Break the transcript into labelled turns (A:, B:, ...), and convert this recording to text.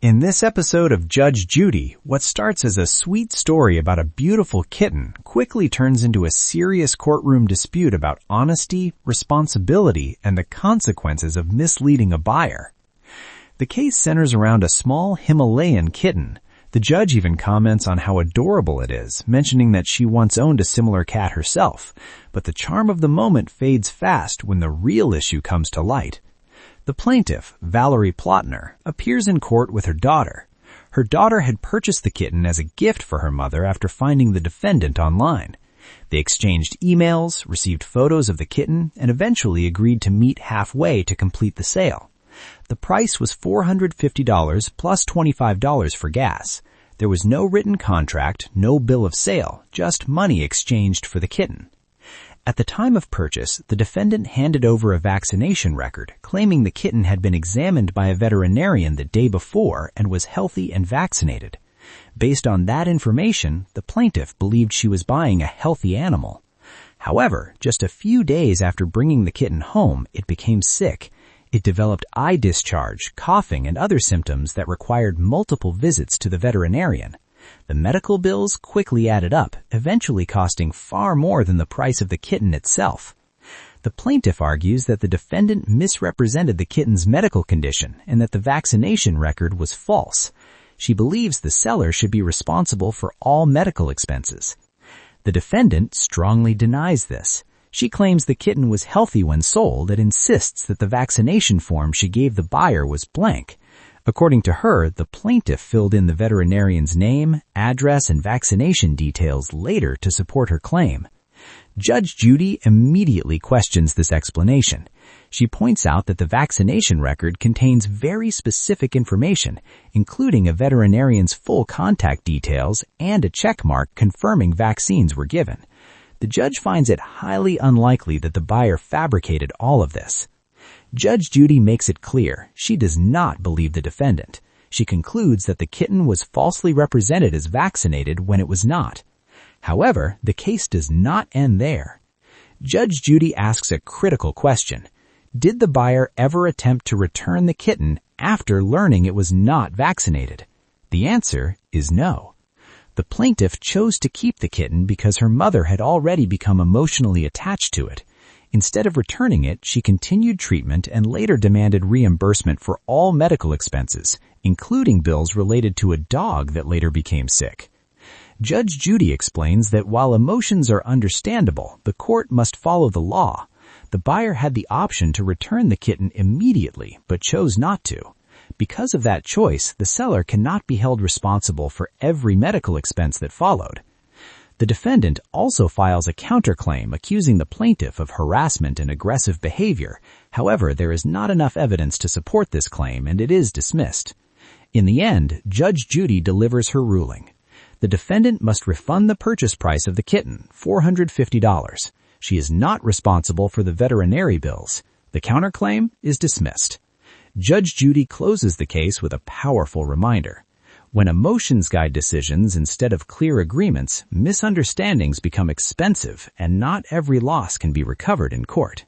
A: In this episode of Judge Judy, what starts as a sweet story about a beautiful kitten quickly turns into a serious courtroom dispute about honesty, responsibility, and the consequences of misleading a buyer. The case centers around a small Himalayan kitten. The judge even comments on how adorable it is, mentioning that she once owned a similar cat herself. But the charm of the moment fades fast when the real issue comes to light. The plaintiff, Valerie Plotner, appears in court with her daughter. Her daughter had purchased the kitten as a gift for her mother after finding the defendant online. They exchanged emails, received photos of the kitten, and eventually agreed to meet halfway to complete the sale. The price was $450 plus $25 for gas. There was no written contract, no bill of sale, just money exchanged for the kitten. At the time of purchase, the defendant handed over a vaccination record, claiming the kitten had been examined by a veterinarian the day before and was healthy and vaccinated. Based on that information, the plaintiff believed she was buying a healthy animal. However, just a few days after bringing the kitten home, it became sick. It developed eye discharge, coughing, and other symptoms that required multiple visits to the veterinarian. The medical bills quickly added up, eventually costing far more than the price of the kitten itself. The plaintiff argues that the defendant misrepresented the kitten's medical condition and that the vaccination record was false. She believes the seller should be responsible for all medical expenses. The defendant strongly denies this. She claims the kitten was healthy when sold and insists that the vaccination form she gave the buyer was blank. According to her, the plaintiff filled in the veterinarian's name, address, and vaccination details later to support her claim. Judge Judy immediately questions this explanation. She points out that the vaccination record contains very specific information, including a veterinarian's full contact details and a check mark confirming vaccines were given. The judge finds it highly unlikely that the buyer fabricated all of this. Judge Judy makes it clear she does not believe the defendant. She concludes that the kitten was falsely represented as vaccinated when it was not. However, the case does not end there. Judge Judy asks a critical question. Did the buyer ever attempt to return the kitten after learning it was not vaccinated? The answer is no. The plaintiff chose to keep the kitten because her mother had already become emotionally attached to it. Instead of returning it, she continued treatment and later demanded reimbursement for all medical expenses, including bills related to a dog that later became sick. Judge Judy explains that while emotions are understandable, the court must follow the law. The buyer had the option to return the kitten immediately, but chose not to. Because of that choice, the seller cannot be held responsible for every medical expense that followed. The defendant also files a counterclaim accusing the plaintiff of harassment and aggressive behavior. However, there is not enough evidence to support this claim, and it is dismissed. In the end, Judge Judy delivers her ruling. The defendant must refund the purchase price of the kitten, $450. She is not responsible for the veterinary bills. The counterclaim is dismissed. Judge Judy closes the case with a powerful reminder. When emotions guide decisions instead of clear agreements, misunderstandings become expensive, and not every loss can be recovered in court.